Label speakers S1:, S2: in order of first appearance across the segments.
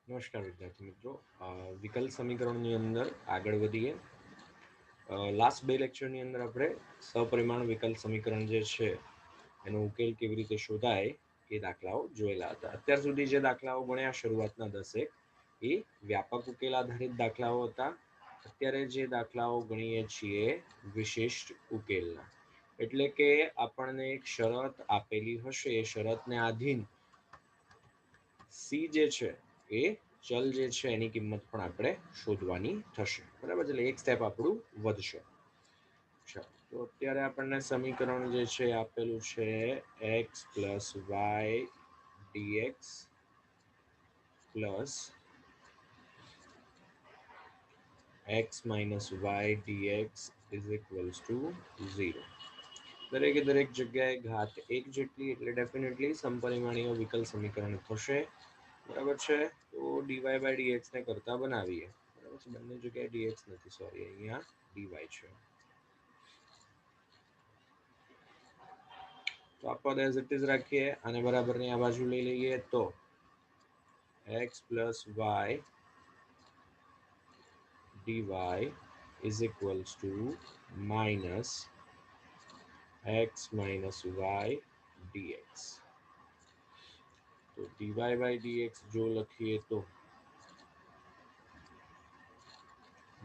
S1: નમસ્કાર વિદ્યાર્થી મિત્રો, વિકલ સમીકરણની અંદર આગળ વધીએ. લાસ્ટ બે લેક્ચરની અંદર આપણે સપરિમાણ વિકલ સમીકરણ જે છે એનો ઉકેલ કેવી રીતે શોધાય એ દાખલાઓ જોયેલા હતા. અત્યાર સુધી જે દાખલાઓ ભણ્યા શરૂઆતના 10 એ વ્યાપક ઉકેલ આધારિત દાખલાઓ હતા. અત્યારે જે દાખલાઓ ગણીએ છીએ વિશિષ્ટ ઉકેલના, એટલે કે આપણને એક શરત આપેલી હશે, એ શરતને આધીન સી જે છે એ ચલ જે છે એની કિંમત પણ આપણે શોધવાની થશે. બરાબર, એટલે એક સ્ટેપ આપણું વધશે. ચાલો, તો અત્યારે આપણને સમીકરણ જે છે આપેલું છે x plus y dx plus x minus y dx is equals to 0. દરેકે દરેક જગ્યાએ ઘાત એક જેટલી, એટલે ડેફિનેટલી સમપરિમાણીય વિકલ સમીકરણ થશે. બરાબર છે, તો dy by dx ને કરતા બનાવીએ. બરાબર છે, બંને જગ્યાએ dx નથી, સોરી, અહીંયા dy છે. તો આ પદ એઝ ઇટ ઇઝ રાખીએ, આને બરાબરની આ બાજુ લઈ લઈએ તો x plus y dy is equals to minus x minus y dx. તો dy by dx જો લખીએ તો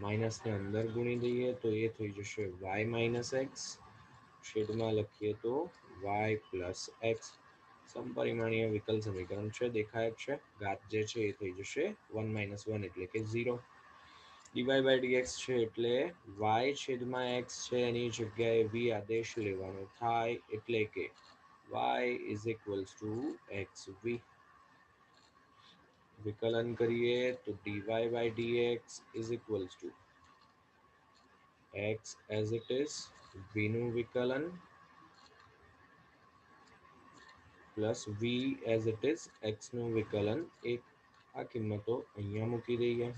S1: માઇનસ ને અંદર ગુણી દઈએ તો એ થઈ જશે y minus x, છેદમાં લખીએ તો y plus x. સમપરિમાણીય વિકલ સમીકરણ છે, દેખાય છે. ઘાત જે છે એ થઈ જશે 1 minus 1 એટલે કે 0. dy by dx છે એટલે y છેદમાં x છે એની જગ્યાએ v આદેશ લેવાનો થાય, એટલે કે y is equals to xv. વિકલન કરીએ તો dy by dx is equals to x as it is, v નું વિકલન plus v as it is, x નું વિકલન. એક આ કિંમતો અહીંયા મૂકી દઈએ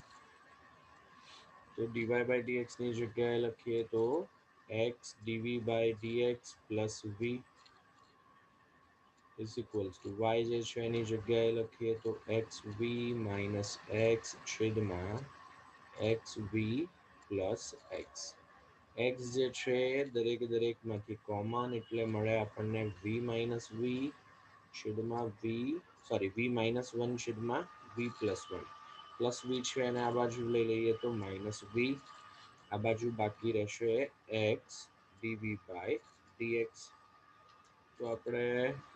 S1: તો dy by dx ની જગ્યાએ લખીએ તો x dv by dx plus v is equals to y જે છે એની જગ્યાએ લખીએ તો xv minus x છેદમાં xv plus x. x જે છે દરેકમાંથી કોમન, એટલે મળે આપણને v minus v છેદમાં v minus 1 છેદમાં v plus 1 પ્લસ v છે અને આ બાજુ લઈ લઈએ તો માઇનસ v. આ બાજુ બાકી રહેશે x dv by dx. તો આપણે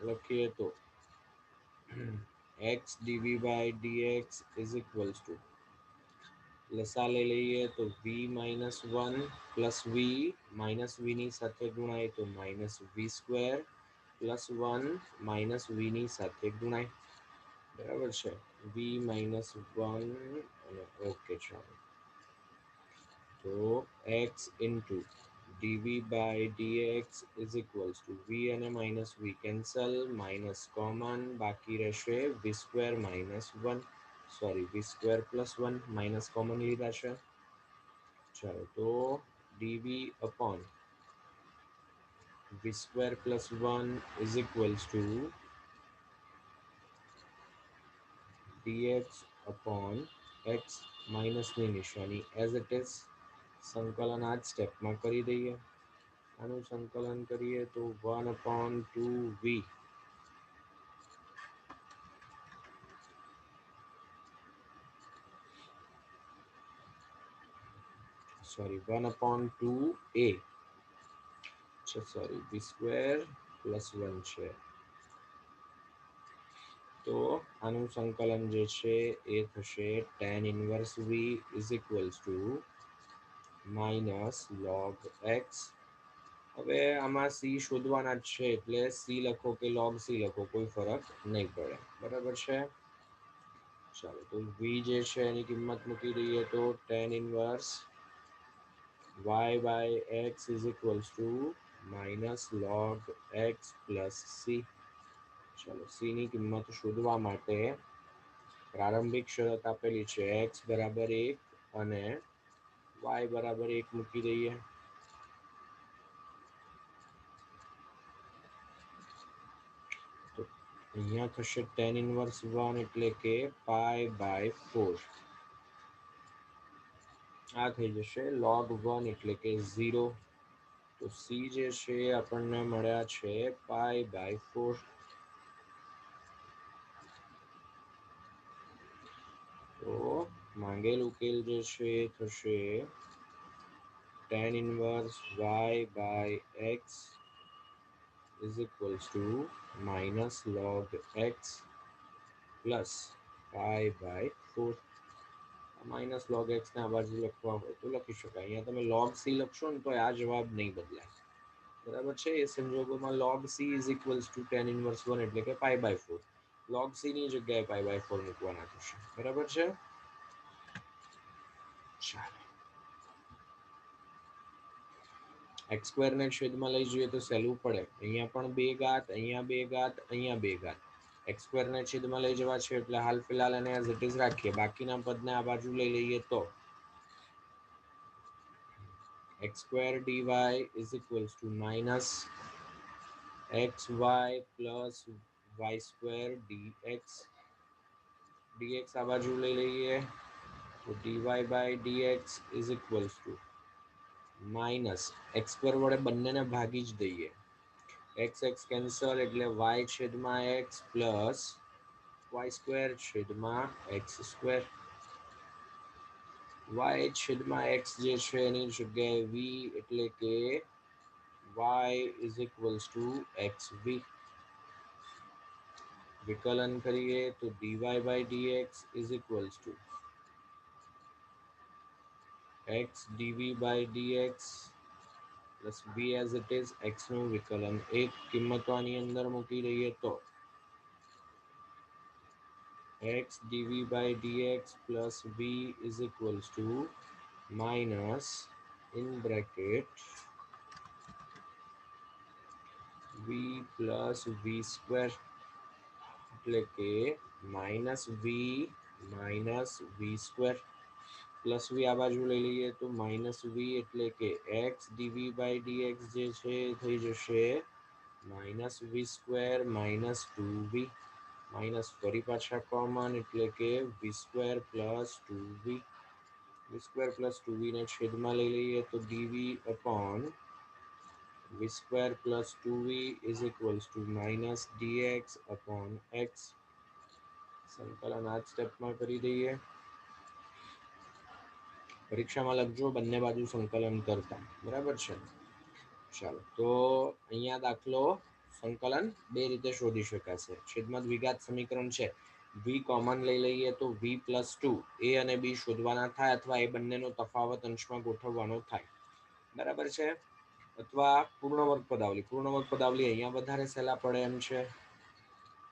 S1: લખીએ તો x dv by dx is equals to, લસા લઈ લઈએ તો v minus 1 plus v minus v ની સાથે ગુણાય તો minus v square plus 1 minus v ની સાથે ગુણાય. બરાબર છે, v minus 1 અને ઓકે. ચાલો, તો x into dv by dx is equals to v અને minus v cancel, minus common, બાકી રહેશે v square minus 1, sorry v square plus 1, minus common લીધા છે. ચાલો, તો dv upon v square plus 1 is equals to dx upon x minus ની નિશાની as it is. સંકલન આ જ સ્ટેપમાં કરી દઈએ. આનું સંકલન કરીએ તો 1/2v સોરી 1/2a છે, સોરી v square plus 1 છે. તો આનું સંકલન જે છે એ થશે tan inverse v is equals to minus log x. હવે આમાં c શોધવાના જ છે, એટલે c લખો કે log c લખો કોઈ ફરક નહીં પડે. બરાબર છે. ચાલો, તો v જે છે એની કિંમત મૂકી દઈએ તો tan inverse y by x is equals to minus log x plus c. ચાલો, c ની કિંમત શોધવા માટે પ્રારંભિક શરત આપેલી છે x બરાબર 1 અને y બરાબર 1 મૂકી દઈએ. તો અહીંયા થશે tan ઇનવર્સ 1 એટલે કે π/4. આ થઈ જશે log 1 એટલે કે 0. તો c જે છે આપણને મળ્યા છે π/4. તો માંગેલ ઉકેલ જે છે એ થશે tan inverse y/x is equals to minus log x plus π/4. Minus log x ને આ બાજુ લખવા હોય તો લખી શકાય. અહીંયા તમે log c લખશો ને તો આ જવાબ નહીં બદલાય. બરાબર છે. એ સંજોગોમાં log c is equals to tan inverse 1 એટલે કે π/4. log c ની જગ્યાએ π/4 મૂકવાના થશે. બરાબર છે. ચાલો x સ્ક્વેર ને છેદમાં લઈ જઈએ તો સહેલું પડે. અહીંયા પણ 2 ઘાત, અહીંયા 2 ઘાત, અહીંયા 2 ઘાત. x સ્ક્વેર ને છેદમાં લઈ જવા છે એટલે હાલ ફિલહાલ એને એઝ ઇટ ઇઝ રાખીએ. બાકીના પદને આ બાજુ લઈ લઈએ તો x square dy is equals to minus xy plus y square dx. dx આ બાજુ લઈ લઈએ તો dy by dx is equals to minus x square વડે બંનેને ભાગી જ દઈએ. x x કેન્સલ એટલે y છેદમાં x પ્લસ y સ્ક્વેર છેદમાં x સ્ક્વેર. y છેદમાં x જે છે એની જગ્યાએ v એટલે કે y is equals to xv. વિકલન કરીએ તો dy by dx is equals to x dv by dx plus v as it is. x નું વિકલન એક કિંમતો આની અંદર મૂકી દઈએ તો x dv by dx plus v is equals to minus in bracket v plus v square એટલે કે minus v square plus v આ બાજુ લઈ લઈએ તો માઇનસ વી એટલે કે x dv બાય dx જે છે થઈ જશે minus v square minus 2v. Minus ફરી પાછા કોમન એટલે કે v square plus 2v. V square plus 2v ને છેદમાં લઈ લઈએ તો dv upon v square plus 2v is equals to minus dx upon x. સંકલન આ સ્ટેપમાં કરી દઈએ. પરીક્ષામાં લખજો બંને બાજુ સંકલન કરતા. બરાબર છે. ચાલો તો અહીંયા દાખલો સંકલન બે રીતે શોધી શકાશે. છેદમાં દ્વિઘાત સમીકરણ છે. v કોમન લઈ લઈએ તો v પ્લસ 2 a અને b શોધવાના થાય અથવા એ બંનેનો તફાવત અંશમાં ગોઠવવાનો થાય. બરાબર છે. અથવા પૂર્ણવર્ગ પદાવલી અહીંયા વધારે સહેલા પડે એમ છે.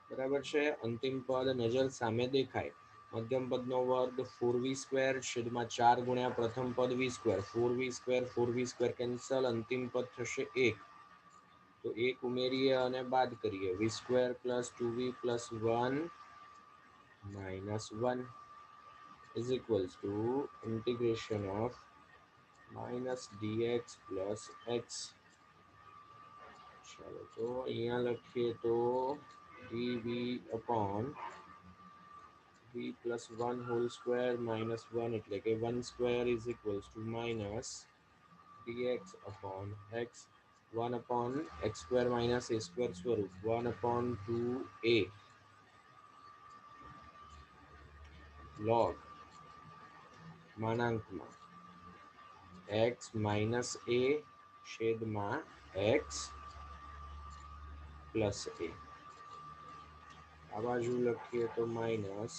S1: બરાબર છે. અંતિમ પદ નજર સામે દેખાય. મધ્યમ પદનો વર્ગ 4v સ્ક્વેર છેદમાં 4 ગુણ્યા પ્રથમ પદ v square. 4v square cancel. અંતિમ પદ થશે 1. તો 1 ઉમેરીએ અને બાદ કરીએ. v square plus 2v plus 1 minus 1 is equals to integration of minus dx plus x. ચાલો તો અહીંયા લખીએ તો dv upon v plus 1 whole square minus 1 એટલે કે 1 square is equals to minus dx upon x. 1 upon x square minus a square સ્વરૂપ 1 upon 2a log માનાંકમાં x minus a છેદમાં x પ્લસ a. આ બાજુ લખીએ તો માઇનસ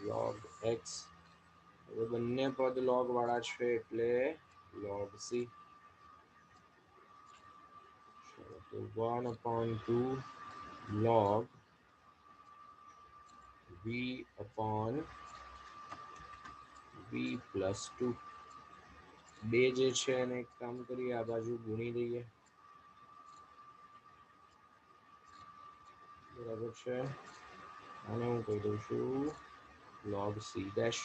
S1: log x. હવે બંને પદ log વાળા છે એટલે log c. તો 1 upon 2 log v upon v plus 2. બે જે છે એને એક કામ કરીએ આ બાજુ ગુણી દઈએ. બરાબર છે. આને હું કહી દઉં છું log c ડેશ.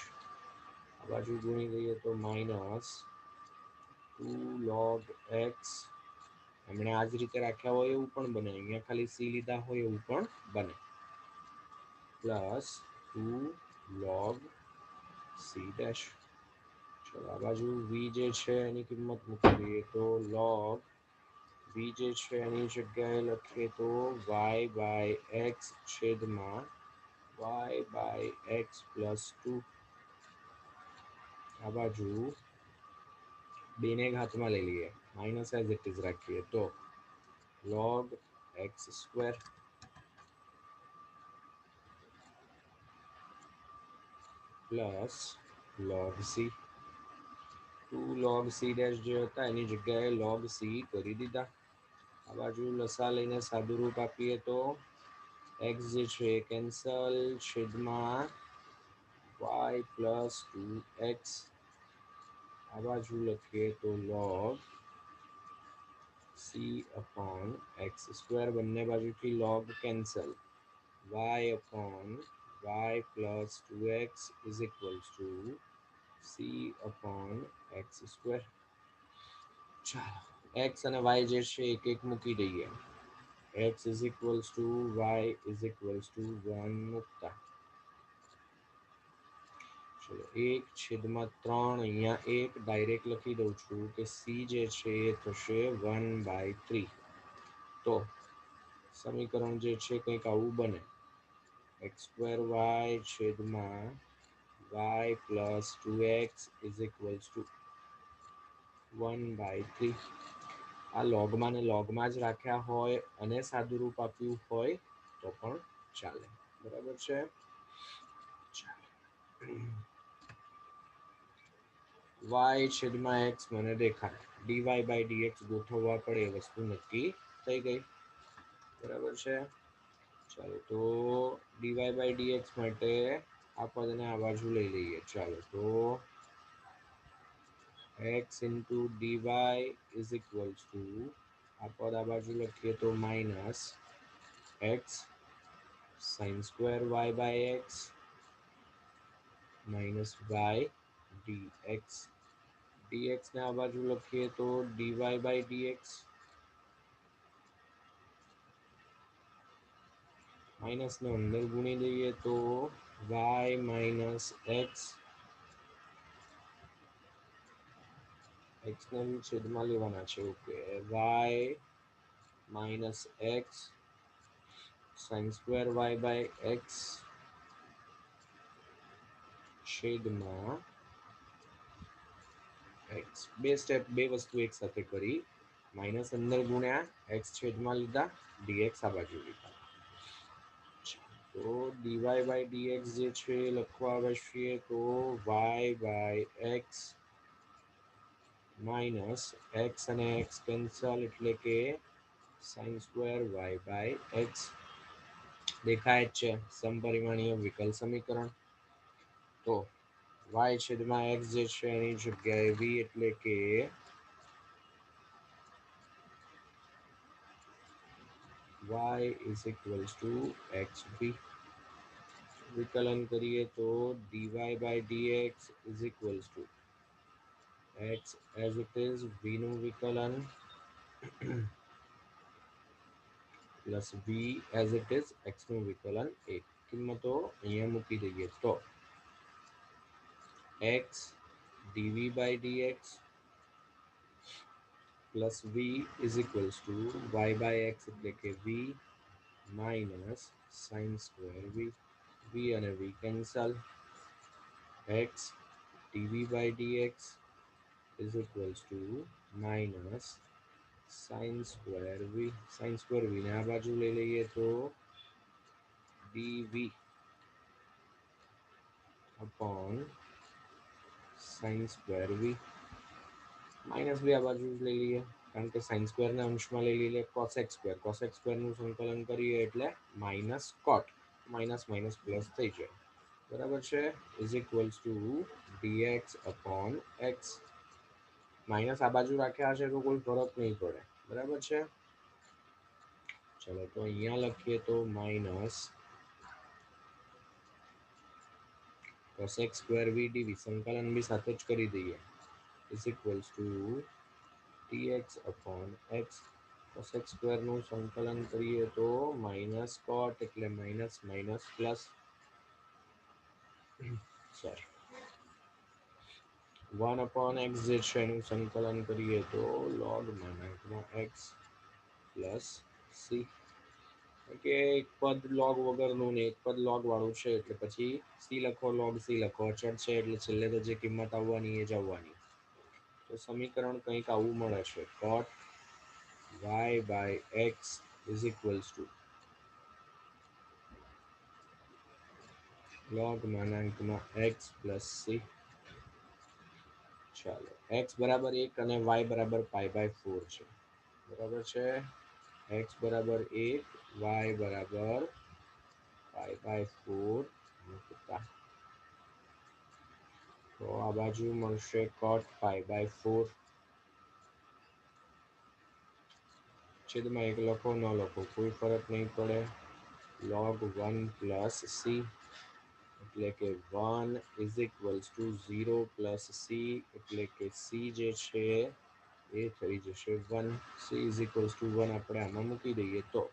S1: આ બાજુ ગુણી દઈએ તો માઇનસ 2 log x એમણે આ જ રીતે રાખ્યા હોય એવું પણ બને, અહીંયા ખાલી c લીધા હોય એવું પણ બને. Plus 2 log c dash. ચલો આ બાજુ v જે છે એની કિંમત મૂકી દઈએ તો log v જે છે એની જગ્યાએ લખીએ તો y બાય x છેદમાં y બાય x પ્લસ 2. આ બાજુ બેને ઘાતમાં લઈ લઈએ, માઇનસ એઝ ઇટ ઇઝ રાખીએ તો log x square plus log c. 2 log c dash જે હતા એની જગ્યાએ log c કરી દીધા. આ બાજુ લસા લઈને સાદું રૂપ આપીએ તો x જે છે કેન્સલ, છેદમાં y પ્લસ 2x. આ બાજુ લખીએ તો log c upon x square, બંને બાજુથી log cancel, y upon y plus 2x is equals two c upon x square. ચાલો x અને y જે છે એક એક મૂકી દઈએ, x is equals to y is equals two 1 મૂકતા ચલો 1/3 અહીંયા એક ડાયરેક્ટ લખી દઉં છું કે c જે છે એ થશે 1/3. તો સમીકરણ જે છે કંઈક આવું બને, x સ્ક્વેર y છેદમાં y plus 2x is equals two 1/3. આ લોગમાં ને લોગમાં જ રાખ્યા હોય અને સાદું રૂપ આપ્યું હોય તો પણ ચાલે, બરાબર છે. y છેદમાં x મને દેખાય, dy બાય dx ગોઠવવા પડે એ વસ્તુ નક્કી થઈ ગઈ, બરાબર છે. ચાલો તો dy બાય dx માટે આ પદને આ બાજુ લઈ લઈએ. ચાલો તો x into dy is equals to આ પદ આ બાજુ લખીએ તો minus x sine square y by x minus y dx. dx ને આ બાજુ લખીએ તો dy બાય dx માઇનસ ને અંદર ગુણી દઈએ તો y માઇનસ x, x ને છેદમાં લેવાના છે. Okay, y minus x sine square y by x છેદમાં x. બે સ્ટેપ બે વસ્તુ એક સાથે કરી, માઇનસ અંદર ગુણ્યા x છેદમાં લીધા, dx આ બાજુ લીધા. તો dy બાય dx જે છે લખવા આવશે તો y by x minus x અને x કેન્સલ એટલે કે sine square y by x. દેખાય જ છે સમપરિમાણીય વિકલ સમીકરણ. તો y છેદમાં x જે છે એની જગ્યાએ v એટલે કે y is equals to xv. વિકલન કરીએ તો dy by dx is equals to x as it is, v નું વિકલન plus v as it is, x નું વિકલન. એક કિંમતો અહીંયા મૂકી દઈએ તો x dv by dx plus v is equals to y by x એટલે કે v minus sine square v. v અને v cancel, x dv by dx is equals to minus sine square v. Sine square v ને આ બાજુ લઈ લઈએ તો dv upon sine square v. Minus બી આ બાજુ લઈ લઈએ કારણ કે સાઇન સ્ક્વેર ને અંશમાં લઈ લઈએ. કોસેક સ્ક્વેર, કોસેક સ્ક્વેર નું સંકલન કરીએ એટલે માઇનસ કોટ, માઇનસ માઇનસ પ્લસ થઈ જાય, બરાબર છે. Is equals to dx upon x. Minus આ બાજુ રાખ્યા હશે તો કોઈ ફરક નહીં પડે, બરાબર છે. ચલો તો અહીંયા લખીએ તો minus cosec square v dv, સંકલન બી સાથે જ કરી દઈએ, is equals to dx upon x. Cosec સ્ક્વેરનું સંકલન કરીએ તો માઇનસ કોટ એટલે minus minus plus, sorry 1/x જે છે એનું સંકલન કરીએ તો log x પ્લસ સી, કે એક પદ લોગ વગરનું ને એક પદ લોગ વાળું છે એટલે પછી સી લખો લોગ સી લખો, અચળ છે એટલે છેલ્લે તો જે કિંમત આવવાની એ જ આવવાની. તો સમીકરણ કંઈક આવું મળે છે, cot y by x is equals to log x plus C. ચાલો x બરાબર 1 અને y બરાબર પાઈ બાય 4 છે, બરાબર છે. x બરાબર 1 y બરાબર પાઈ બાય 4 મૂકતા તો આ બાજુ મળશે cot પાઈ બાય 4, છેદમાં 1 લખો ન લખો કોઈ ફરક નહીં પડે, log 1 પ્લસ સી એટલે કે 1 is equals two 0 plus C એટલે કે સી જે છે એ થઈ જશે 1. સી ઇઝ ઇક્વલ્સ ટુ 1 આપણે આમાં મૂકી દઈએ તો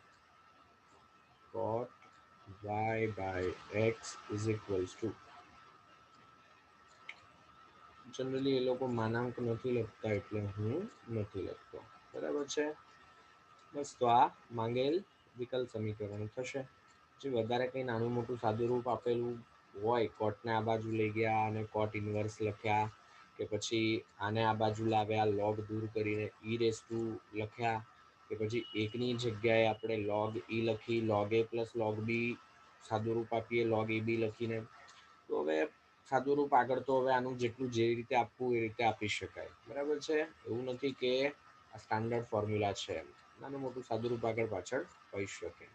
S1: cot y by x is equals to, generally એ લોકો માનાંક નથી લખતા એટલે હું નથી લખતો, બરાબર છે. બસ તો આ માંગેલ વિકલ સમીકરણ થશે. જે વધારે કંઈ નાનું મોટું સાદું રૂપ આપેલું હોય, કોટને આ બાજુ લઈ ગયા અને કોટ ઇન્વર્સ લખ્યા, કે પછી આને આ બાજુ લાવ્યા લોગ દૂર કરીને ઈ રેસ ટુ લખ્યા, કે પછી એકની જગ્યાએ આપણે લોગ ઈ લખી લોગ એ પ્લસ લોગ બી સાદું રૂપ આપીએ લોગ એ બી લખીને, તો હવે સાદું રૂપ આગળ તો હવે આનું જેટલું જે રીતે આપવું એ રીતે આપી શકાય, બરાબર છે. એવું નથી કે આ સ્ટાન્ડર્ડ ફોર્મ્યુલા છે, નાનું મોટું સાદું રૂપ આગળ પાછળ હોઈ શકે.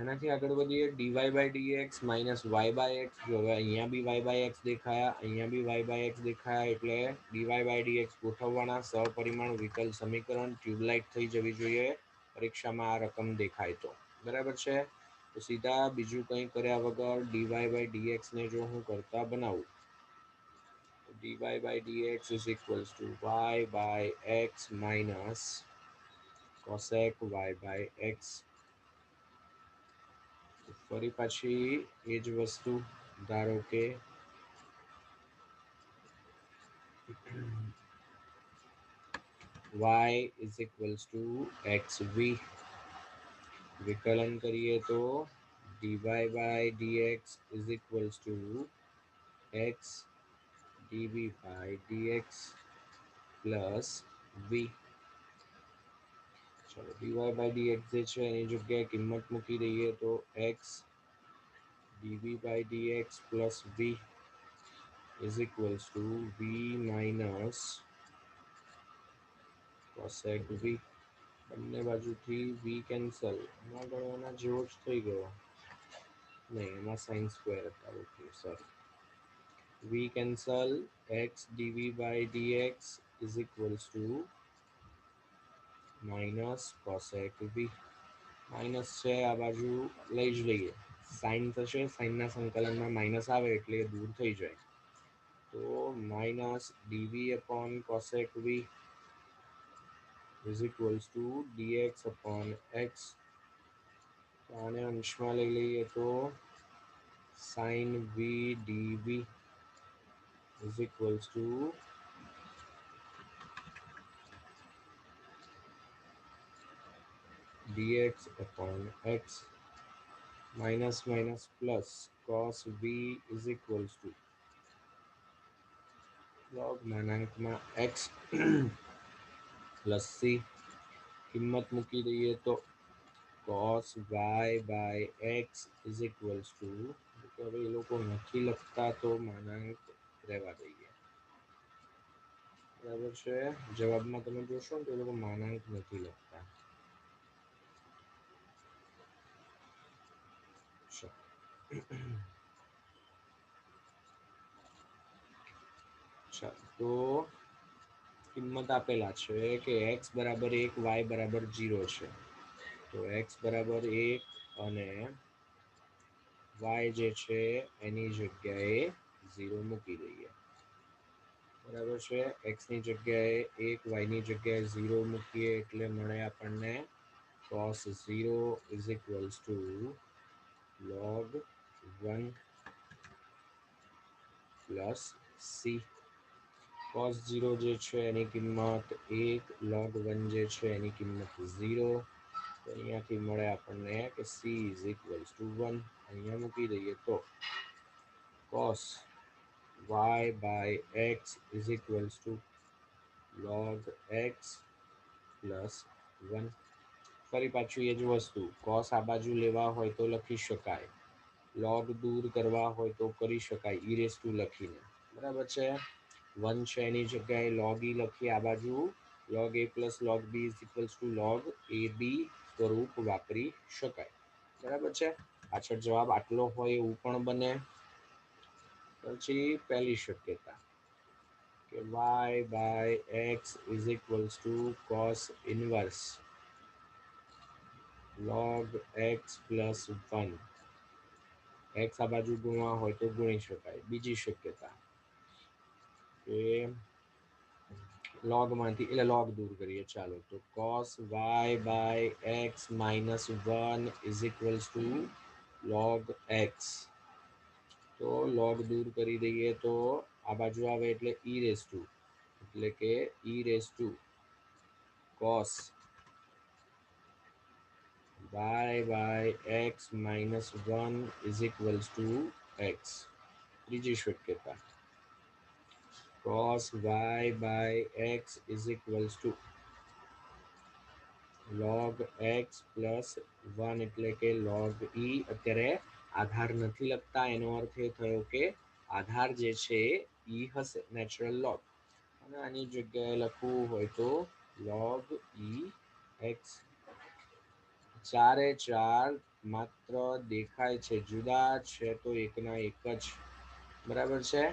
S1: એનાથી આગળ વધીએ, dy by dx minus y by x. જો હવે અહીંયા બી વાય બાય એક્સ દેખાયા, અહીંયા બી વાય બાય એક્સ દેખાયા, એટલે dy બાય dx ગોઠવવાના સહપરિમાણ વિકલ સમીકરણ ટ્યુબલાઇટ થઈ જવી જોઈએ પરીક્ષામાં આ રકમ દેખાય તો, બરાબર છે. તો સીધા બીજું કંઈ કર્યા વગર dy બાય dx ને જો હું કરતા બનાવું તો dy by dx is equals to y by x minus cosec y by x. ફરી પાછી એ જ વસ્તુ, ધારો કે y is equals to xv, વિકલન કરીએ તો dy by dx is equals to x dv by dx plus v. ચલો dy બાય dx જે છે એની જગ્યાએ કિંમત મૂકી દઈએ તો x dv by dx plus v is equals to v minus cosec v. બંને બાજુથી v કેન્સલ, એમાં ગણવાના જેવો જ થઈ ગયો, નહીં એમાં સાઇન સ્ક્વેર હતા, okay sorry. v cancel, x dv by dx is equals to minus cosec v. Minus છે આ બાજુ લઈ જ લઈએ, સાઇન થશે, સાઇનના સંકલનમાં માઇનસ આવે એટલે એ દૂર થઈ જાય, તો minus dv upon cosec v is equals to dx upon x. તો આને અંશમાં લઈ લઈએ તો sin v dv is equals to dx upon x. Minus minus plus cos v is equals to log x plus c. કિંમત મૂકી દઈએ તો cos y by x is equals to, હવે એ લોકો નથી લખતા તો માનાંક રહેવા દઈએ, બરાબર છે. જવાબમાં તમે જોશો ને તો એ લોકો માનાંક નથી લખતા. તો કિંમત આપેલા છે કે x બરાબર 1 y બરાબર 0 છે, તો x બરાબર 1 અને y જે છે એની જગ્યાએ 0 મૂકી દઈએ, બરાબર છે. એક્સની જગ્યાએ 1, વાયની જગ્યાએ 0 મૂકીએ એટલે મળે આપણને cos 0 is equals to log 1 plus C. cos 0 જે છે એની કિંમત 1, log 1 જે છે એની કિંમત 0. તો અહીંયાથી મળે આપણને કે સી ઇઝ ઇક્વલ્સ ટુ 1. અહીંયા મૂકી દઈએ તો cos y by x is equals to log x plus 1. ફરી પાછું એ જ વસ્તુ, cos આ બાજુ લેવા હોય તો લખી શકાય, log દૂર કરવા હોય તો કરી શકાય ઈ રેસ ટુ લખીને. બરાબર છે. 1 છે એની જગ્યાએ log e લખીએ આ બાજુ, log a plus log b is equals to log ab સ્વરૂપ વાપરી શકાય. બરાબર છે. પાછળ જવાબ આટલો હોય એવું પણ બને. પછી પહેલી શક્યતા કે y by x is equals to cos inverse log x plus 1. x આ બાજુ ગુણવા હોય તો ગુણી શકાય. બીજી શક્યતા કે log માંથી એટલે log દૂર કરીએ ચાલો, તો cos y by x minus 1 is equals to log x. તો log દૂર કરી દઈએ તો આ બાજુ આવે એટલે ઈ રેસ ટુ, એટલે કે e raise to cos y by x minus 1 is equals to x. ત્રીજી શક્યતા cos y by x is equals to log x plus 1 એટલે કે log e. અત્યારે આધાર નથી લખતા, એનો અર્થ એ થયો કે આધાર જે છે એ હશે નેચરલ log, અને આની જગ્યાએ લખવું હોય તો log e x. ચારે ચાર માત્ર દેખાય છે જુદા, છે તો એકના એક જ. બરાબર છે.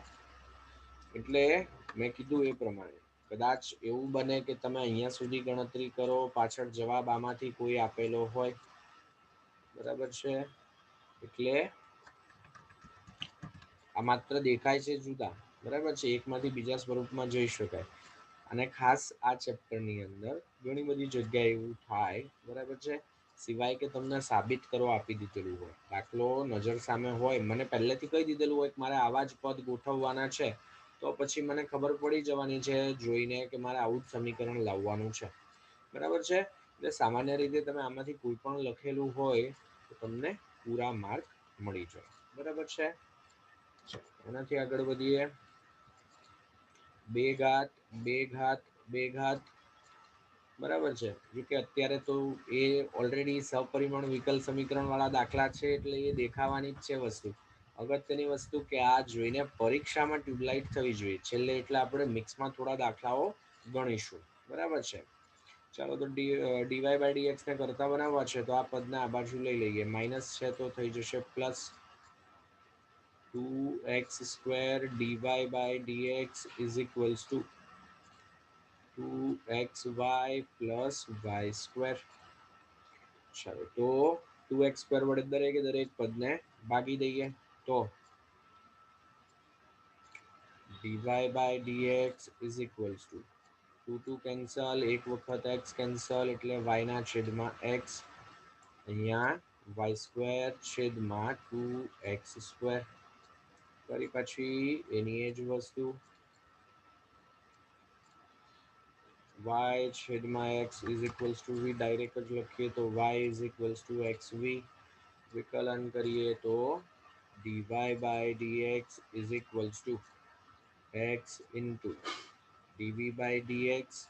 S1: એટલે મેં કીધું એ પ્રમાણે કદાચ એવું બને કે તમે અહીંયા સુધી ગણતરી કરો, પાછળ જવાબ આમાંથી કોઈ આપેલો હોય. બરાબર છે. એટલે આ માત્ર દેખાય છે જુદા. બરાબર છે. એકમાંથી બીજા સ્વરૂપમાં જઈ શકાય. અને ખાસ આ ચેપ્ટરની અંદર ઘણી બધી જગ્યાએ એવું થાય. બરાબર છે. સિવાય કે તમને સાબિત કરો આપી દીધેલું હોય, દાખલો નજર સામે હોય, મને પહેલેથી કહી દીધેલું હોય કે મારે આવા જ પદ ગોઠવવાના છે, તો પછી મને ખબર પડી જવાની છે જોઈને કે મારે આવું જ સમીકરણ લાવવાનું છે. બરાબર છે. એટલે સામાન્ય રીતે તમે આમાંથી કોઈ પણ લખેલું હોય તો તમને પૂરા માર્ક મળી જાય. બરાબર છે. એનાથી આગળ વધીએ. બે ઘાત બે ઘાત બે ઘાત. બરાબર છે. જો કે અત્યારે તો એ ઓલરેડી સપરિમાણ વિકલ સમીકરણ વાળા દાખલા છે, એટલે એ દેખાવાની જ છે વસ્તુ. અગત્યની વસ્તુ કે આ જોઈને પરીક્ષામાં ટ્યુબલાઇટ થવી જોઈએ છેલ્લે, એટલે આપણે મિક્સમાં થોડા દાખલાઓ ગણીશું. બરાબર છે. ચાલો તો ડીવાય બાય ડીએક્સ ને કરતા બનાવવા છે તો આ પદને આ બાજુ લઈ લઈએ, માઇનસ છે તો થઈ જશે plus 2x² dy by dx is equals to 2xy plus y². ચાલો તો 2x² વડે દરેકે દરેક પદને ભાગી દઈએ તો dy by dx is equals to 2 cancel, એક વખત x કેન્સલ એટલે y ના છેદમાં x, અહીંયા y² છેદમાં 2x². ફરી પછી એની એ જ વસ્તુ y છેદમાં x is equals to v. Direct જ લખીએ તો y is equals to xv. વિકલન કરીએ તો dy by dx is equals to x into dv by dx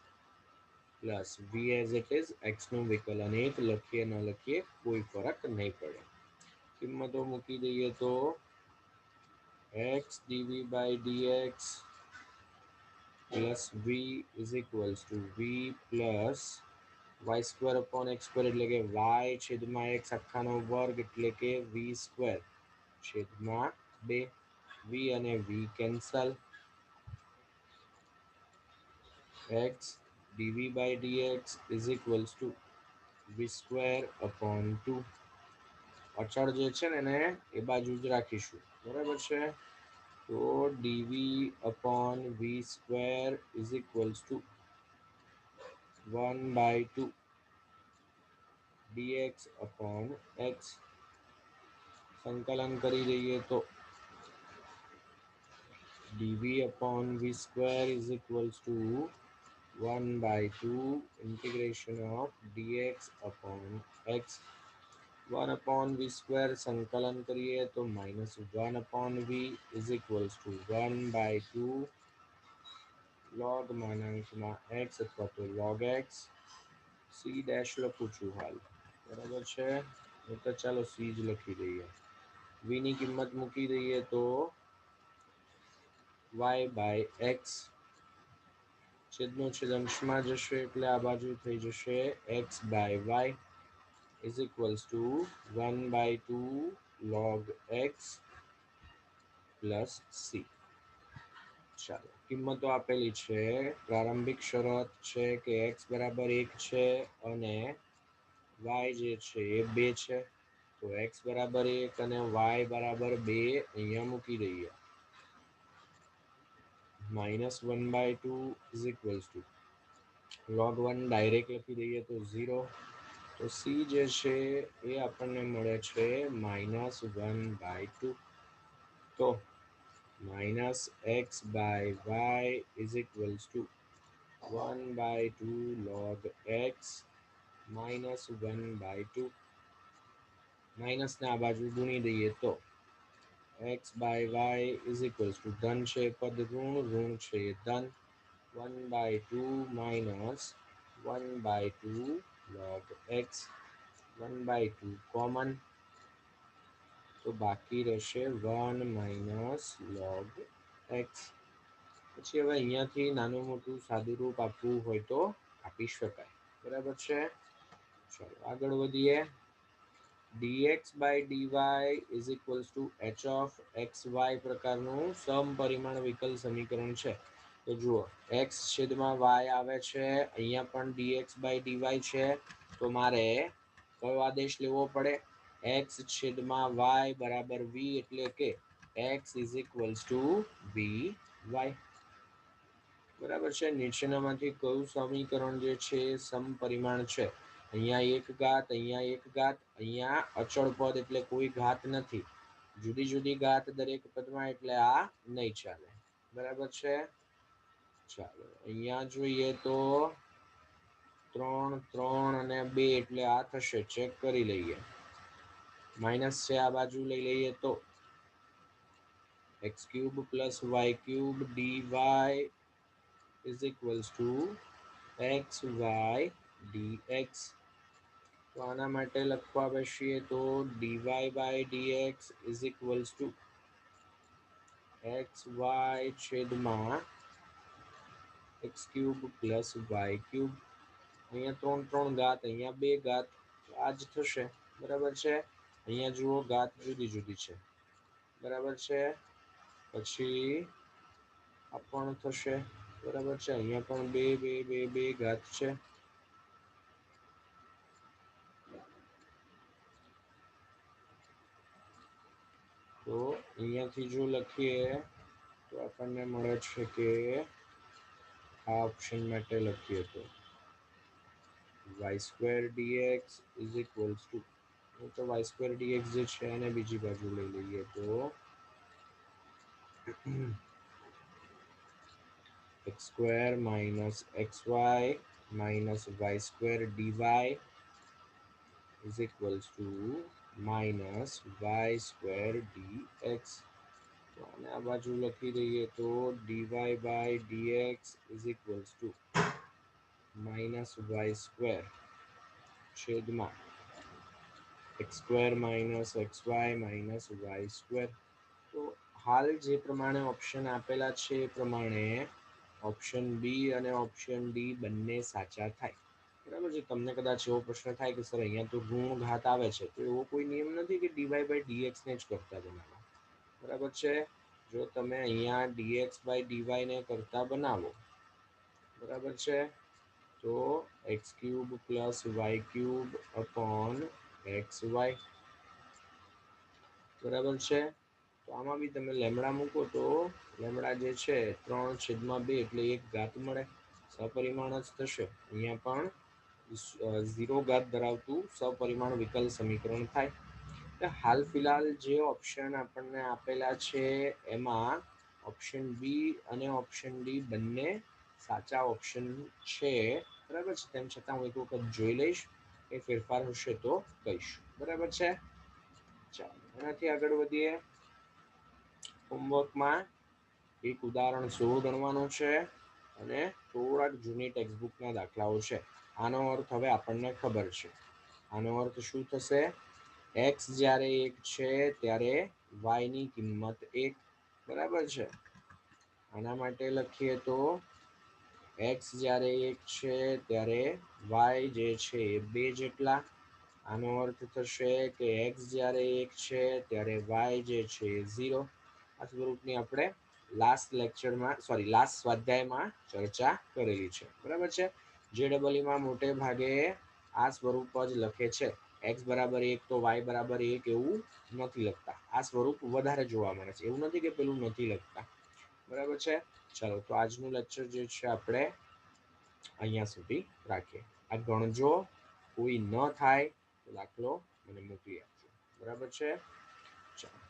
S1: plus v as it is. x નું વિકલન 1 લખીએ ન લખીએ કોઈ ફરક નહીં પડે. કિંમતો મૂકી દઈએ તો x dv by dx plus v is equals to v plus y² upon x² એટલે કે y છેદમાં x આખાનો વર્ગ એટલે કે v² છેદમાં 2. v અને v cancel. x dv by dx is equals to v² upon 2. અચળ જે છે ને એને એ બાજુ જ રાખીશું. બરાબર છે. तो dv upon v square is equals to 1/2 dx upon x संकलन करी दઈએ तो dv upon v square is equals to 1/2 integration of dx upon x 1/v square संकलन करिए तो -1/v is equals to 1/2 log માનાંકમાં x અથવા તો log x c ડેશ લખું છું હાલ બરાબર છે તો ચાલો c જ લખી દઈએ v ની કિંમત મૂકી દઈએ તો y/x છેદનો છેદ અંશમાં જશે એટલે આ બાજુ થઈ જશે x/y is equals to 1/2 log x plus c ચાલો કિંમતો આપેલી છે પ્રારંભિક શરત છે કે x બરાબર 1 છે અને y જે છે એ 2 છે તો x બરાબર 1 અને y બરાબર 2 અહીંયા મૂકી દઈએ -1/2 is equals to log 1 direct લખી દઈએ તો 0 તો c જે છે એ આપણને મળે છે -1/2 તો -x/y is equals to 1/2 log x -1/2 માઇનસને આ બાજુ ગુણી દઈએ તો x/y is equals to ધન છે પદ ઋણ છે ધન 1/2 minus 1/2 log x 1/2 કોમન તો બાકી રહેશે 1 minus log x પછી હવે અહીંયાથી નાનું મોટું સાદું રૂપ આપવું હોય તો આપી શકાય બરાબર છે ચાલો આગળ વધીએ dx by dy is equals to h of xy પ્રકારનું સમપરિમાણ વિકલ સમીકરણ છે તો જુઓ x છેદમાં y આવે છે અહીંયા પણ dx by dy છે તો મારે કયો આદેશ લેવો પડે x છેદમાં y બરાબર v એટલે કે x is equals to vy બરાબર છે નીચેનામાંથી કયું સમીકરણ જે છે સમપરિમાણ છે અહીંયા એક ઘાત અહીંયા અચળ પદ એટલે કોઈ ઘાત નથી જુદી જુદી ઘાત દરેક પદમાં એટલે આ નહીં ચાલે બરાબર છે ચાલો અહીંયા જોઈએ તો 3 3 અને 2 એટલે આ થશે ચેક કરી લઈએ માઈનસ છે આ બાજુ લઈ લઈએ તો x³ + y³ dy is equals to xy dx તો આના માટે લખવા બેસીએ તો dy by dx is equals to xy છેદમાં x³ + y³ અહીંયા 3 3 ઘાત અહીંયા 2 ઘાત આ જ થશે બરાબર છે અહીંયા જુઓ ઘાત જુદી જુદી છે બરાબર છે પછી આ પણ થશે બરાબર છે અહીંયા પણ 2 2 2 2 ઘાત છે તો અહીંયાથી જો લખીએ તો આપણને મળે છે કે આ ઓપ્શન માટે લખીએ તો y² dx is equals to તો y² dx જે છે એને બીજી બાજુ લઈ લઈએ તો x² minus xy minus y² dy is equals to minus y² dx તો આને આ બાજુ લખી દઈએ તો dy by dx is equals to minus y² છેદમાં x² minus xy minus y² તો હાલ જે પ્રમાણે ઓપ્શન આપેલા છે એ પ્રમાણે ઓપ્શન બી અને ઓપ્શન ડી બંને સાચા થાય બરાબર છે તમને કદાચ એવો પ્રશ્ન થાય કે સર અહીંયા તો ઋણ ઘાત આવે છે તો એવો કોઈ નિયમ નથી કે dy by dx ને જ કરતા બનાવો બરાબર છે જો તમે અહીંયા dx by dy ને કરતા બનાવો બરાબર છે તો x³ + y³ upon xy બરાબર છે તો આમાં બી તમે લેમડા મૂકો તો લેમડા જે છે 3/2 એટલે 1 ઘાત મળે, સપરિમાણ જ થશે. અહીંયા પણ 0 ઘાત ધરાવતું સપરિમાણ વિકલ સમીકરણ થાય. હાલ ફિલહાલ જે ઓપ્શન આપણને આપેલા છે એમાં ઓપ્શન બી અને ઓપ્શન ડી બંને સાચા ઓપ્શન છે, બરાબર છે. તેમ છતાં હું એક વખત જોઈ લઈશ, એ ફેરફાર હશે તો કહીશ, બરાબર છે. ચાલો એનાથી આગળ વધીએ. હોમવર્કમાં એક ઉદાહરણ 16 ગણવાનું છે અને થોડાક જૂની ટેક્સ્ટબુકના દાખલાઓ છે. આનો અર્થ હવે આપણને ખબર છે. આનો અર્થ શું થશે? x જ્યારે 1 છે ત્યારે y ની કિંમત 1, બરાબર છે. આના માટે લખીએ તો x જ્યારે 1 છે ત્યારે y જે છે એ 2 જેટલા. આનો અર્થ થશે કે x જ્યારે 1 છે ત્યારે y જે છે એ 0. આ સ્વરૂપની આપણે લાસ્ટ સ્વાધ્યાયમાં ચર્ચા કરેલી છે, બરાબર છે. JEE મોટે ભાગે આ સ્વરૂપ જ લખે છે. x બરાબર 1 તો y બરાબર 1 એવું નથી લખતા. આ સ્વરૂપ વધારે જોવા મળે છે. એવું નથી કે પેલું નથી લખતા, બરાબર છે. ચાલો તો આજનું લેક્ચર જે છે આપણે અહીંયા સુધી રાખીએ. આ ગણજો, કોઈ ન થાય તો દાખલો મને મોકલી આપજો, બરાબર છે. ચાલો.